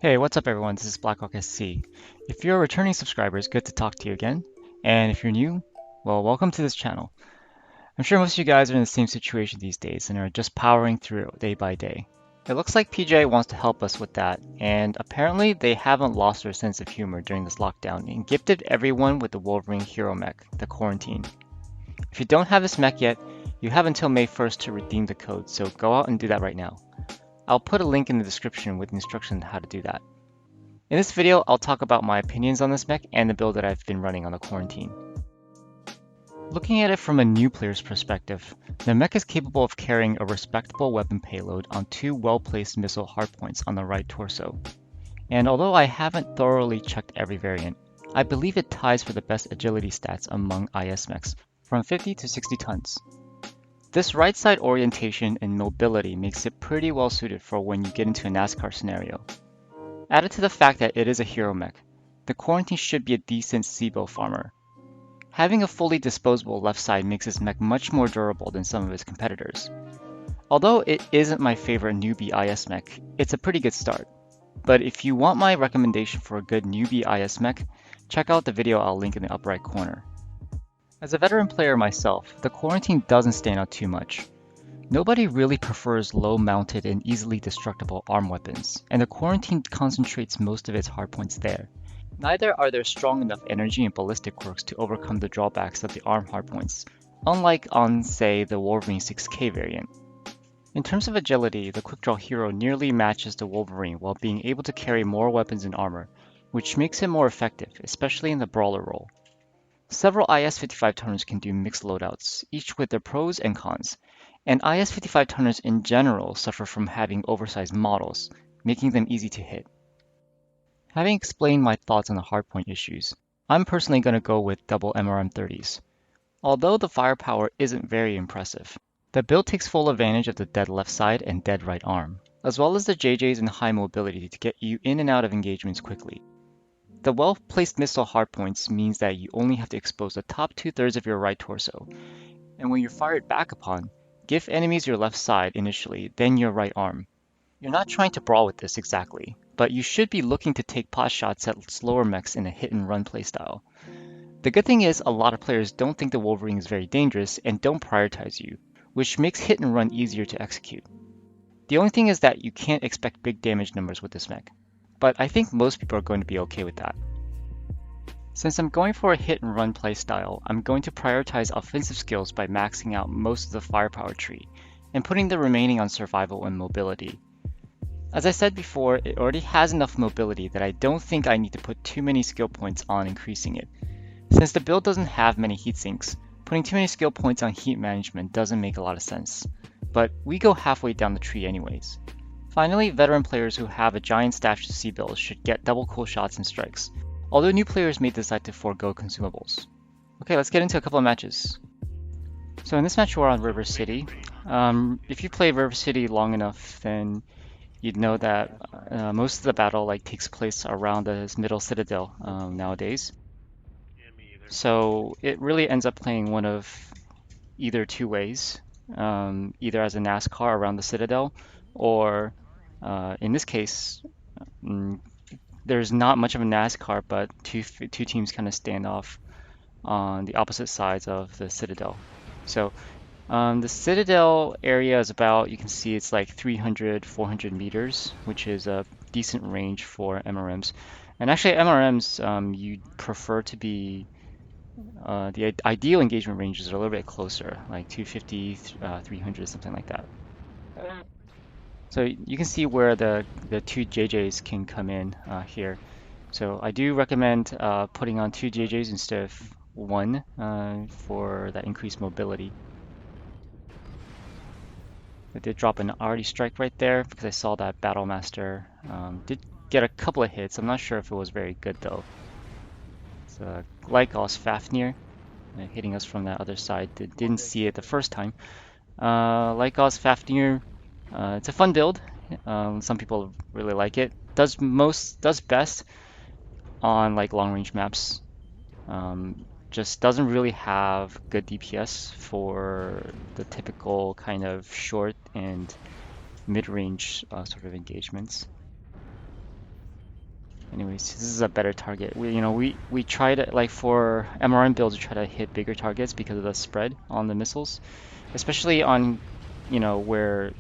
Hey, what's up everyone? This is Blackhawk SC. If you're a returning subscriber, it's good to talk to you again. And if you're new, well, welcome to this channel. I'm sure most of you guys are in the same situation these days and are just powering through day by day. It looks like PJ wants to help us with that, and apparently they haven't lost their sense of humor during this lockdown and gifted everyone with the Wolverine hero mech, the Quarantine. If you don't have this mech yet, you have until May 1st to redeem the code, so go out and do that right now. I'll put a link in the description with instructions on how to do that. In this video, I'll talk about my opinions on this mech and the build that I've been running on the Quarantine. Looking at it from a new player's perspective, the mech is capable of carrying a respectable weapon payload on two well-placed missile hardpoints on the right torso. And although I haven't thoroughly checked every variant, I believe it ties for the best agility stats among IS mechs, from 50 to 60 tons. This right side orientation and mobility makes it pretty well suited for when you get into a NASCAR scenario. Added to the fact that it is a hero mech, the Quarantine should be a decent Seabill farmer. Having a fully disposable left side makes this mech much more durable than some of its competitors. Although it isn't my favorite newbie IS mech, it's a pretty good start. But if you want my recommendation for a good newbie IS mech, check out the video I'll link in the upper right corner. As a veteran player myself, the Quarantine doesn't stand out too much. Nobody really prefers low-mounted and easily destructible arm weapons, and the Quarantine concentrates most of its hardpoints there. Neither are there strong enough energy and ballistic quirks to overcome the drawbacks of the arm hardpoints, unlike on, say, the Wolverine 6K variant. In terms of agility, the Quickdraw hero nearly matches the Wolverine while being able to carry more weapons and armor, which makes it more effective, especially in the brawler role. Several IS-55 toners can do mixed loadouts, each with their pros and cons, and IS-55 toners in general suffer from having oversized models, making them easy to hit. Having explained my thoughts on the hardpoint issues, I'm personally going to go with double MRM-30s. Although the firepower isn't very impressive, the build takes full advantage of the dead left side and dead right arm, as well as the JJs and high mobility to get you in and out of engagements quickly. The well-placed missile hardpoints means that you only have to expose the top 2/3 of your right torso, and when you're fired back upon, give enemies your left side initially, then your right arm. You're not trying to brawl with this exactly, but you should be looking to take pot shots at slower mechs in a hit and run playstyle. The good thing is a lot of players don't think the Wolverine is very dangerous and don't prioritize you, which makes hit and run easier to execute. The only thing is that you can't expect big damage numbers with this mech, but I think most people are going to be okay with that. Since I'm going for a hit and run playstyle, I'm going to prioritize offensive skills by maxing out most of the firepower tree, and putting the remaining on survival and mobility. As I said before, it already has enough mobility that I don't think I need to put too many skill points on increasing it. Since the build doesn't have many heat sinks, putting too many skill points on heat management doesn't make a lot of sense. But we go halfway down the tree anyways. Finally, veteran players who have a giant stash of C-bills should get double cool shots and strikes, although new players may decide to forego consumables. Okay, let's get into a couple of matches. So in this match we're on River City. If you play River City long enough, then you'd know that most of the battle takes place around the middle citadel nowadays. So it really ends up playing one of either two ways, either as a NASCAR around the citadel, or in this case, there's not much of a NASCAR, but two teams kind of stand off on the opposite sides of the citadel. So the citadel area is about, you can see it's like 300, 400 meters, which is a decent range for MRMs. And actually MRMs, you'd prefer to be, the ideal engagement ranges are a little bit closer, like 250, 300, something like that. So you can see where the two JJs can come in here. So I do recommend putting on two JJs instead of one for that increased mobility. I did drop an arty strike right there because I saw that Battlemaster did get a couple of hits. I'm not sure if it was very good though. It's Lycos Fafnir hitting us from that other side. Didn't see it the first time. Lycos Fafnir, it's a fun build. Some people really like it. Does best on like long range maps. Just doesn't really have good DPS for the typical kind of short and mid-range sort of engagements. Anyways, this is a better target. We try to, like, for MRM builds, we try to hit bigger targets because of the spread on the missiles, especially on, where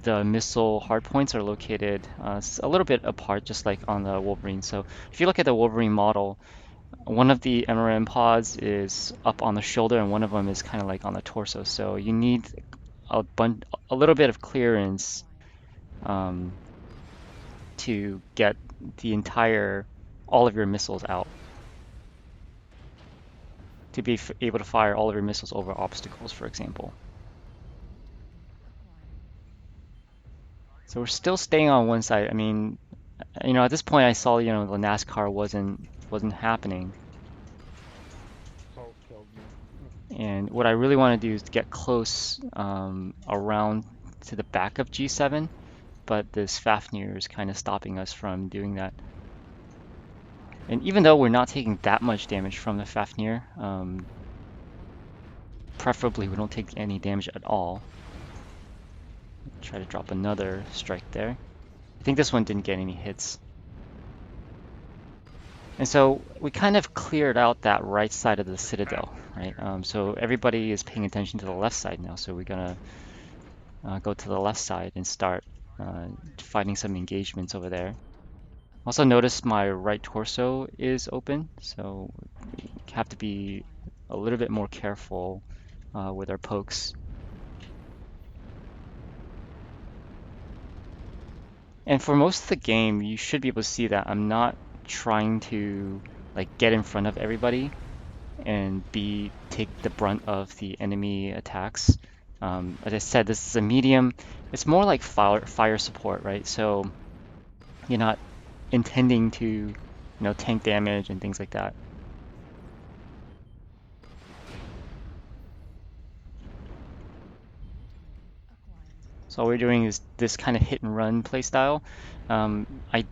the missile hardpoints are located a little bit apart, just like on the Wolverine. So if you look at the Wolverine model, one of the MRM pods is up on the shoulder, and one of them is kind of like on the torso. So you need a little bit of clearance um, to get all of your missiles out, to be able to fire all of your missiles over obstacles, for example. So we're still staying on one side. I mean, at this point I saw, the NASCAR wasn't happening. Salt killed me. And what I really want to do is get close around to the back of G7, but this Fafnir is kind of stopping us from doing that. And even though we're not taking that much damage from the Fafnir, preferably we don't take any damage at all. Try to drop another strike there. I think this one didn't get any hits. And so we kind of cleared out that right side of the citadel, right? So everybody is paying attention to the left side now. So we're gonna go to the left side and start fighting some engagements over there. Also notice my right torso is open, so we have to be a little bit more careful with our pokes. And for most of the game, you should be able to see that I'm not trying to like get in front of everybody and take the brunt of the enemy attacks. As I said, this is a medium. It's more like fire support, right? So you're not intending to, tank damage and things like that. So all we're doing is this kind of hit and run play style. I,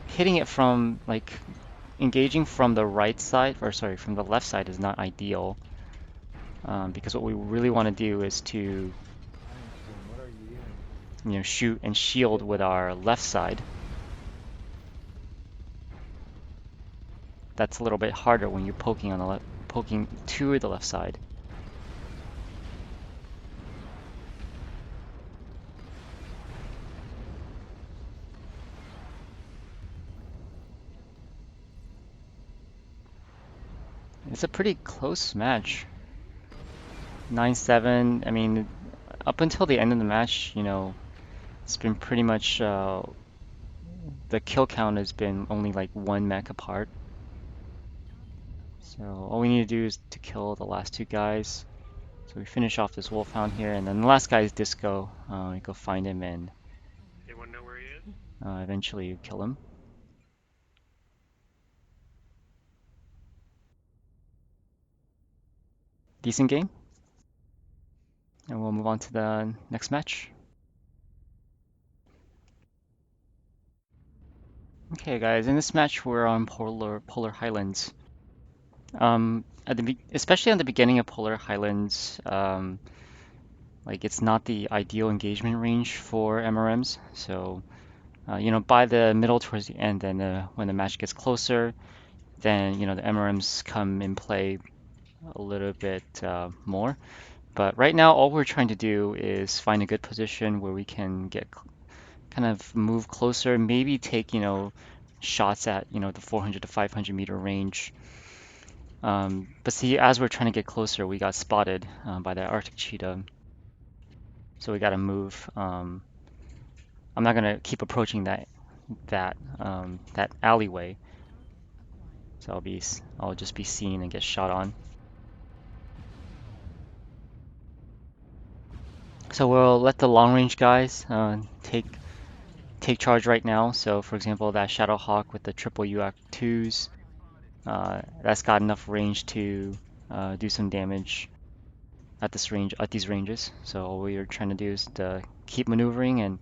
hitting it from like engaging from the right side, or sorry, from the left side is not ideal. Because what we really want to do is to, What are you eating? shoot and shield with our left side. That's a little bit harder when you're poking to the left side. It's a pretty close match. 9-7. I mean, up until the end of the match, it's been pretty much the kill count has been only like one mech apart. So all we need to do is to kill the last two guys. So we finish off this Wolfhound here, and then the last guy is Disco. We go find him and Anyone know where he is? eventually kill him. Decent game. And we'll move on to the next match. Okay, guys, in this match we're on Polar Highlands. Especially at the beginning of Polar Highlands, like it's not the ideal engagement range for MRMs. So, by the middle towards the end, then when the match gets closer, then the MRMs come in play a little bit more. But right now, all we're trying to do is find a good position where we can kind of move closer, maybe take, shots at, the 400 to 500 meter range. But see, as we're trying to get closer, we got spotted by that Arctic cheetah. So we got to move. I'm not gonna keep approaching that alleyway. So I'll just be seen and get shot on. So we'll let the long range guys take charge right now. So for example, that Shadowhawk with the triple UAC-2s, that's got enough range to do some damage at these ranges. So all we're trying to do is to keep maneuvering and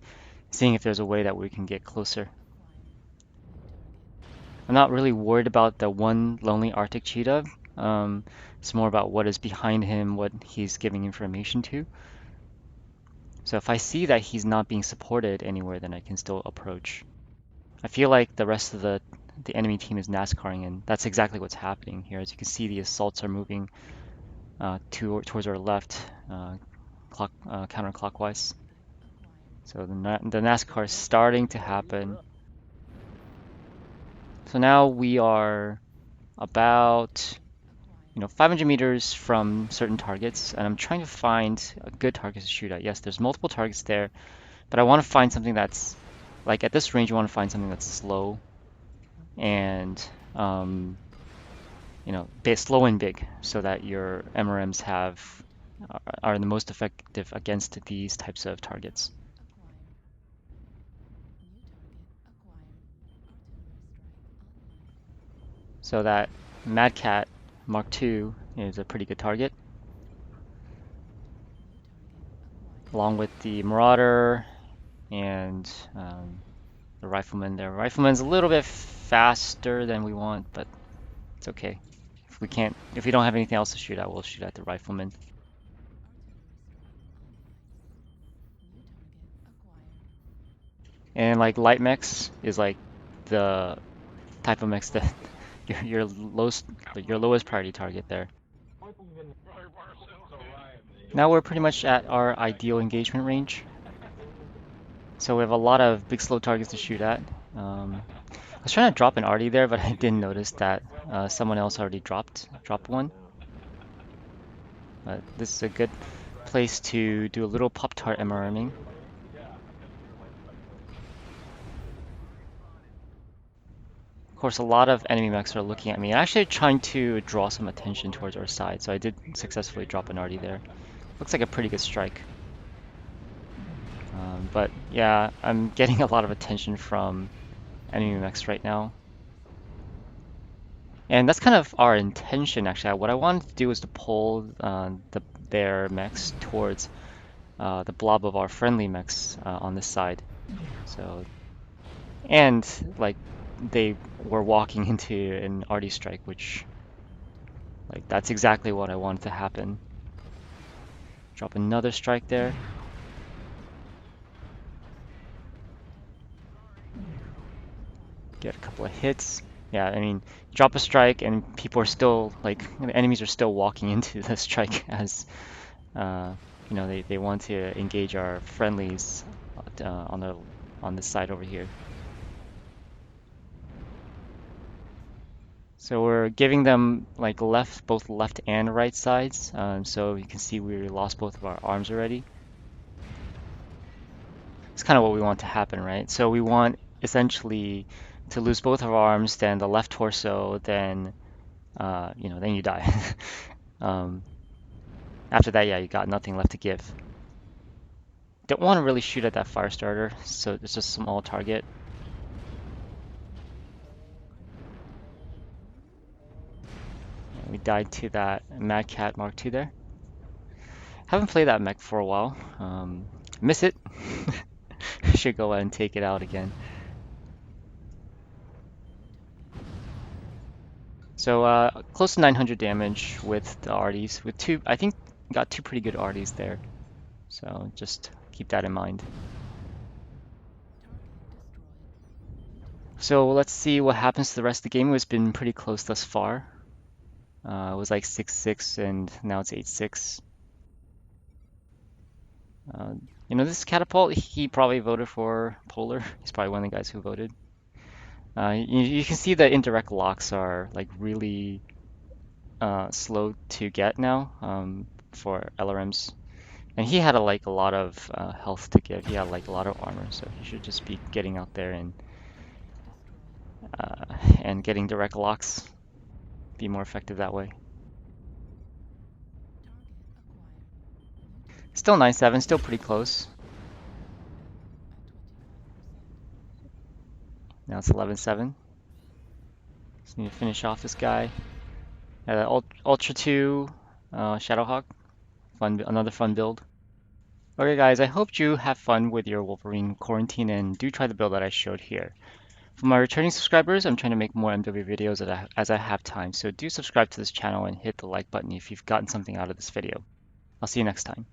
seeing if there's a way that we can get closer. I'm not really worried about the one lonely Arctic cheetah. It's more about what is behind him, what he's giving information to. So if I see that he's not being supported anywhere, then I can still approach. I feel like the rest of the enemy team is NASCARing, and that's exactly what's happening here. As you can see, the assaults are moving towards our left, counterclockwise. So the NASCAR is starting to happen. So now we are about 500 meters from certain targets, and I'm trying to find a good target to shoot at. Yes, there's multiple targets there, but I want to find something that's like at this range. You want to find something that's slow and slow and big, so that your MRMs are the most effective against these types of targets. So that Mad Cat Mark II is a pretty good target, along with the Marauder and the Rifleman there. Rifleman's a little bit faster than we want, but it's okay. If we don't have anything else to shoot at, we'll shoot at the Rifleman. And like light mechs is like the type of mechs that your lowest priority target there. Now we're pretty much at our ideal engagement range. So we have a lot of big slow targets to shoot at. I was trying to drop an arty there, but I didn't notice that someone else already dropped one. But this is a good place to do a little Pop-Tart MRMing. Of course, a lot of enemy mechs are looking at me, actually trying to draw some attention towards our side. So I did successfully drop an arty there. Looks like a pretty good strike. But yeah, I'm getting a lot of attention from enemy mechs right now. And that's kind of our intention, actually. What I wanted to do is to pull their mechs towards the blob of our friendly mechs on this side. So, and like they were walking into an arty strike, which that's exactly what I wanted to happen. Drop another strike there. Get a couple of hits. Yeah, I mean, drop a strike and people are still the enemies are still walking into the strike as they want to engage our friendlies on this side over here. So we're giving them both left and right sides. So you can see we lost both of our arms already. It's kind of what we want to happen, right? So we want essentially to lose both of our arms, then the left torso, then then you die. After that, yeah, you got nothing left to give. Don't want to really shoot at that fire starter, so it's just a small target. And we died to that Mad Cat Mark II there. Haven't played that mech for a while. Miss it. Should go ahead and take it out again. So close to 900 damage with the arties. I think got two pretty good arties there. So just keep that in mind. So let's see what happens to the rest of the game. It's been pretty close thus far. It was like 6-6 and now it's 8-6. This catapult, he probably voted for Polar. He's probably one of the guys who voted. You can see the indirect locks are really slow to get now for LRMs. And he had a lot of health to give. He had a lot of armor, so he should just be getting out there and getting direct locks. Be more effective that way. Still 9-7, still pretty close. Now it's 11-7. Just need to finish off this guy. Ultra 2 Shadowhawk. Another fun build. Okay guys, I hope you have fun with your Wolverine quarantine and do try the build that I showed here. For my returning subscribers, I'm trying to make more MW videos as I have time, so do subscribe to this channel and hit the like button if you've gotten something out of this video. I'll see you next time.